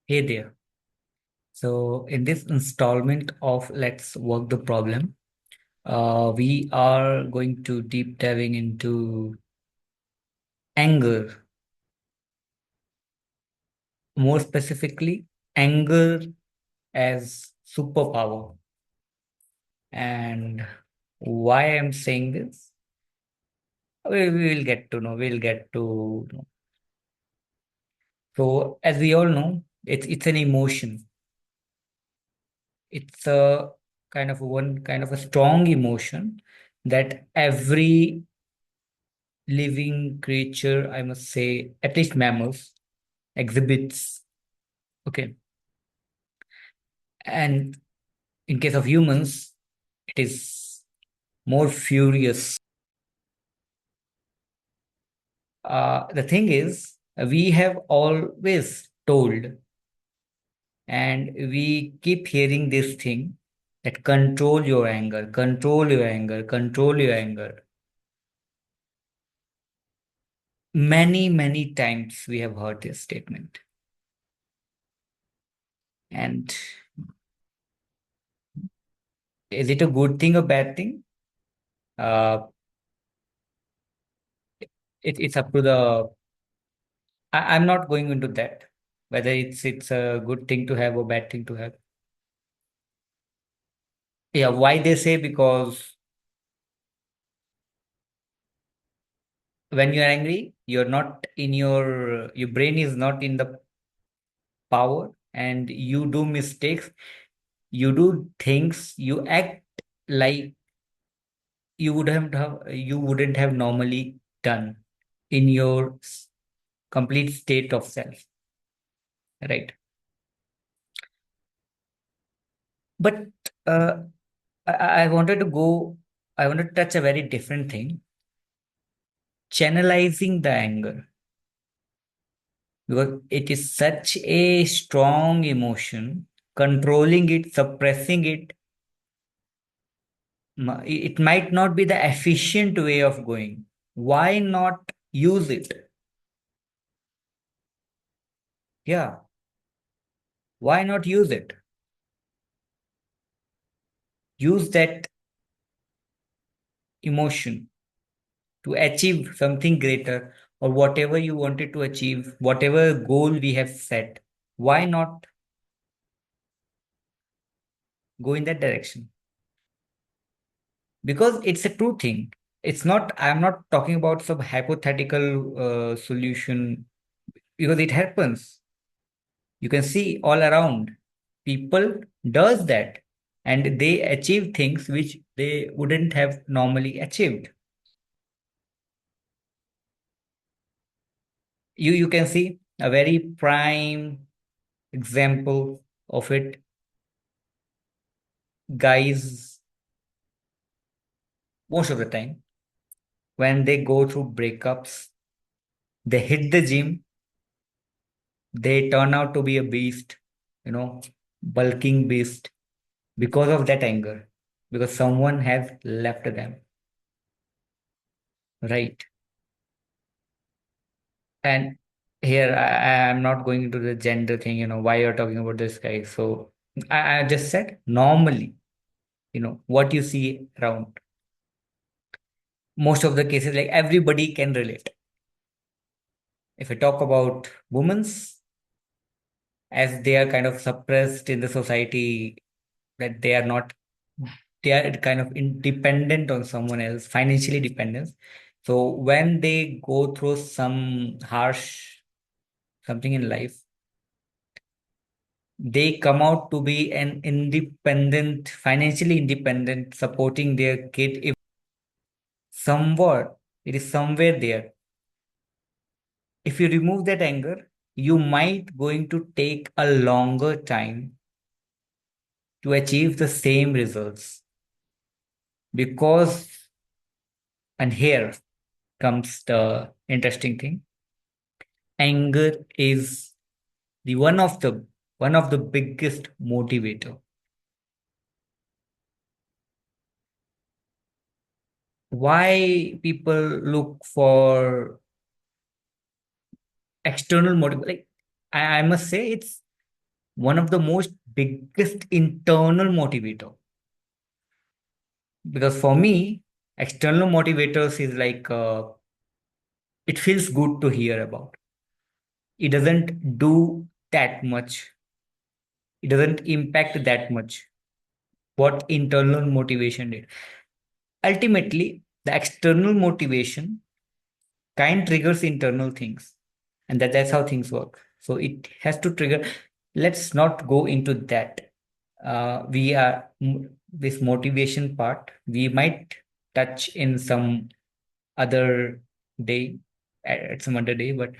Hey there. So, in this installment of Let's Work the Problem, we are going to deep diving into anger, more specifically, anger as superpower. And why I'm saying this, we will get to know. We'll get to know. So, as we all know, it's an emotion. It's a kind of a strong emotion that every living creature, I must say, at least mammals, exhibits. Okay. And in case of humans, it is more furious. The thing is, we have always told, and we keep hearing this thing that control your anger, control your anger, control your anger. Many, many times we have heard this statement. And is it a good thing or bad thing? Uh, it's up to the I'm not going into that, whether it's a good thing to have or bad thing to have. Yeah, why they say because when you're angry, you're not in your brain is not in the power and you do mistakes, you do things, you act like you wouldn't have normally done in your complete state of self, right? But uh, I wanted to I wanted to touch a very different thing, channelizing the anger, because it is such a strong emotion. Controlling it, suppressing it, it might not be the efficient way of going. Why not use it? Yeah, why not use it? Use that emotion to achieve something greater, or whatever you wanted to achieve, whatever goal we have set. Why not go in that direction? Because it's a true thing. It's not, I'm not talking about some hypothetical solution, because it happens. You can see all around. People does that and they achieve things which they wouldn't have normally achieved. You can see a very prime example of it. Guys, most of the time, when they go through breakups, they hit the gym, they turn out to be a beast, you know, bulking beast because of that anger, because someone has left them, right? And here I am not going into the gender thing, why you're talking about this guy. So I just said normally, what you see around, most of the cases, like everybody can relate. If I talk about women's, as they are kind of suppressed in the society, that they are kind of independent on someone else, financially dependent. So when they go through some harsh something in life, they come out to be an independent, financially independent, supporting their kid. If somewhat, it is somewhere there. If you remove that anger, you might going to take a longer time to achieve the same results. Because, and here comes the interesting thing, anger is the one of the biggest motivator. Why people look for external motive? Like I must say, it's one of the most biggest internal motivator. Because for me, external motivators is like it feels good to hear about. It doesn't do that much. It doesn't impact that much. What internal motivation did. Ultimately, the external motivation kind triggers internal things, and that's how things work. So it has to trigger. Let's not go into that. We are this motivation part. We might touch in some other day, at some other day, but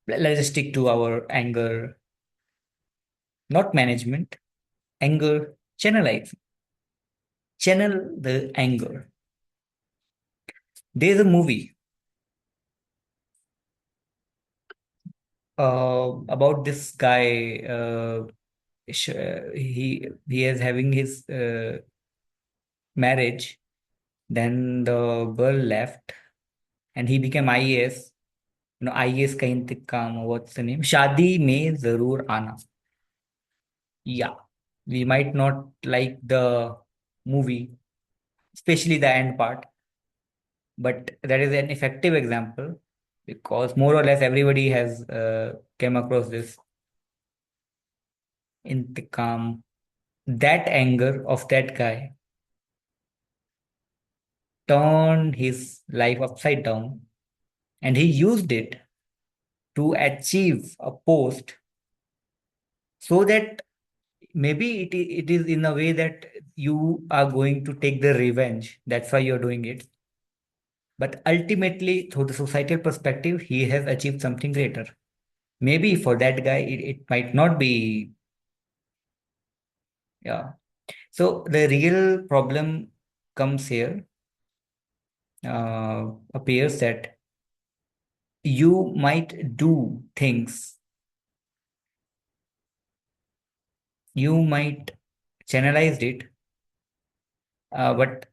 let's just stick to our anger, not management, anger, channel the anger. There's a movie about this guy. He is having his marriage. Then the girl left, and he became IAS. You know, IAS का इंतकाम. What's the name? शादी में जरूर आना. Yeah, we might not like the movie, especially the end part, but that is an effective example because more or less everybody has came across this intikam. That anger of that guy turned his life upside down, and he used it to achieve a post so that maybe it is in a way that you are going to take the revenge. That's why you're doing it. But ultimately, through the societal perspective, he has achieved something greater. Maybe for that guy, it might not be. Yeah. So the real problem comes here, appears that you might do things, you might channelized it, but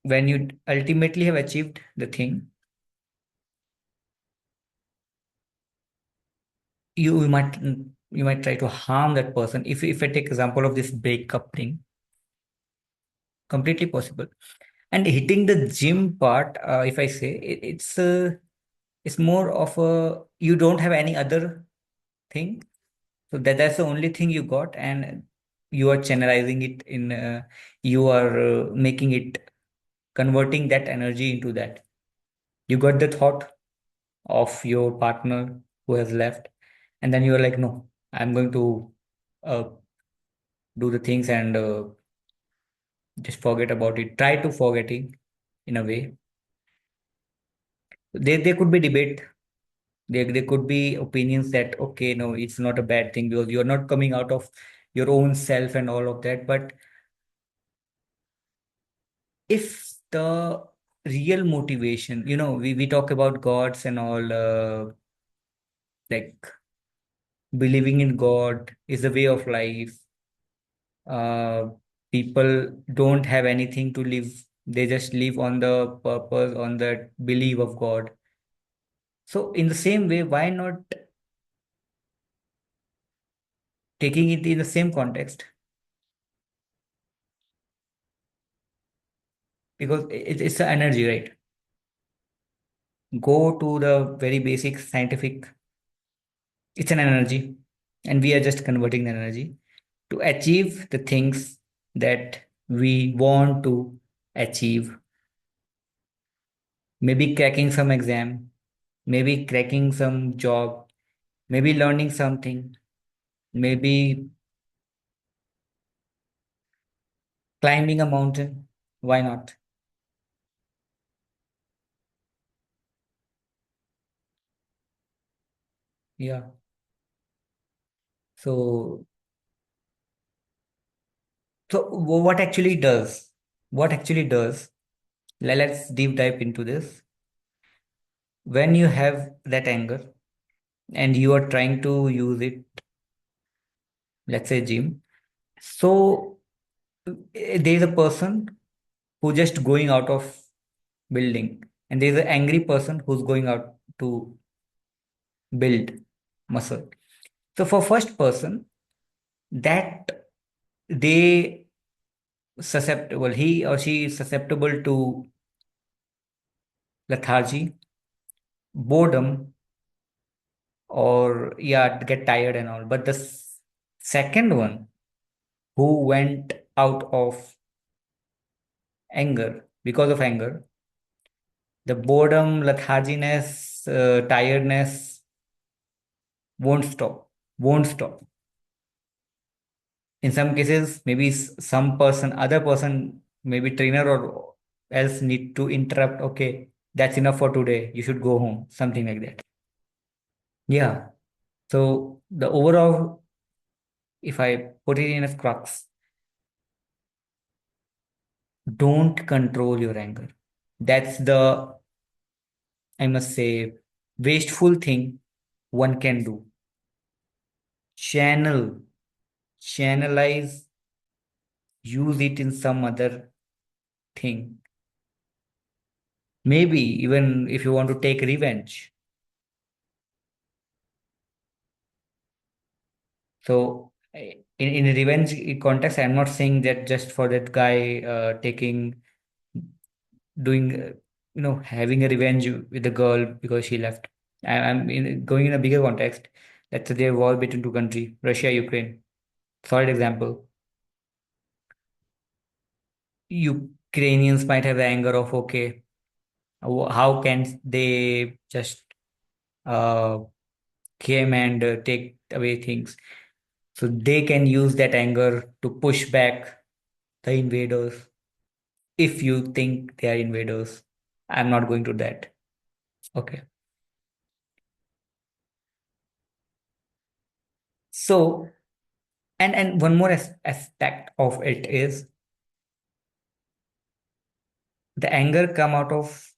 when you ultimately have achieved the thing, you might try to harm that person. If I take example of this breakup thing, completely possible. And hitting the gym part, if I say it's more of a you don't have any other thing, so that's the only thing you got, and you are channelizing it in you are making it converting that energy into that. You got the thought of your partner who has left, and then you are like, no, I'm going to uh, do the things and just forget about it. Try to forget it in a way. There could be debate. There could be opinions that okay, no, it's not a bad thing because you're not coming out of your own self and all of that. But if the real motivation, we talk about gods and all, like believing in God is a way of life. Uh, People don't have anything to live. They just live on the purpose, on the belief of God. So in the same way, why not taking it in the same context? Because it's an energy, right? Go to the very basic scientific, it's an energy, and we are just converting the energy to achieve the things that we want to achieve. Maybe cracking some exam, maybe cracking some job, maybe learning something, maybe climbing a mountain. Why not? Yeah. So, so what actually does? What actually does? Let's deep dive into this. When you have that anger and you are trying to use it, let's say gym. So there is a person who just going out of building, and there is an angry person who's going out to build muscle. So for first person, that they susceptible, he or she is susceptible to lethargy, boredom, or yeah, get tired and all. But the second one, who went out of anger, because of anger, the boredom, letharginess, tiredness won't stop, won't stop. In some cases, maybe some person, other person, maybe trainer or else need to interrupt. Okay, that's enough for today. You should go home, something like that. Yeah. So the overall, if I put it in a crux, don't control your anger. That's the, I must say, wasteful thing one can do. Channel, channelize, use it in some other thing. Maybe even if you want to take revenge. So in a revenge context, I'm not saying that just for that guy taking, doing, having a revenge with the girl because she left. Going in a bigger context. Let's say there war between two countries, Russia, Ukraine. Solid example. Ukrainians might have the anger of, okay, how can they just uh, came and take away things? So they can use that anger to push back the invaders. If you think they are invaders, I'm not going to that. Okay. So, and one more aspect of it is the anger come out of,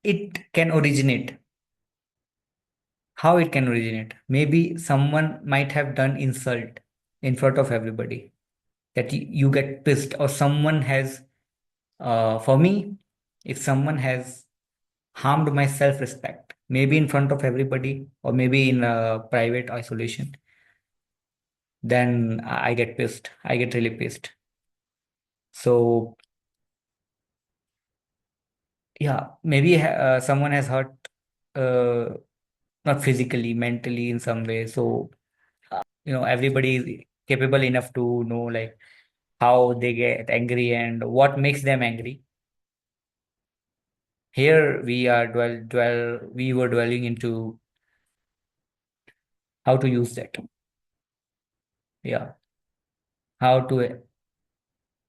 it can originate. How it can originate? Maybe someone might have done insult in front of everybody, that you get pissed, or someone has, for me, if someone has harmed my self-respect, maybe in front of everybody, or maybe in private isolation, then I get pissed. I get really pissed. So yeah, maybe someone has hurt, uh, not physically, mentally in some way. So everybody is capable enough to know like how they get angry and what makes them angry. Here we are we were dwelling into how to use that. Yeah, how to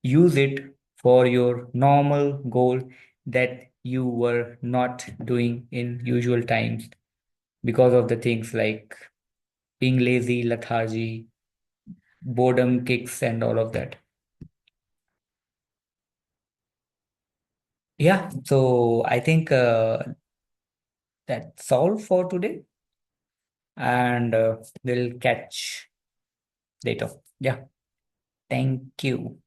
use it for your normal goal that you were not doing in usual times because of the things like being lazy, lethargy, boredom kicks, and all of that. Yeah, so I think that's all for today, and we'll catch later. Yeah, thank you.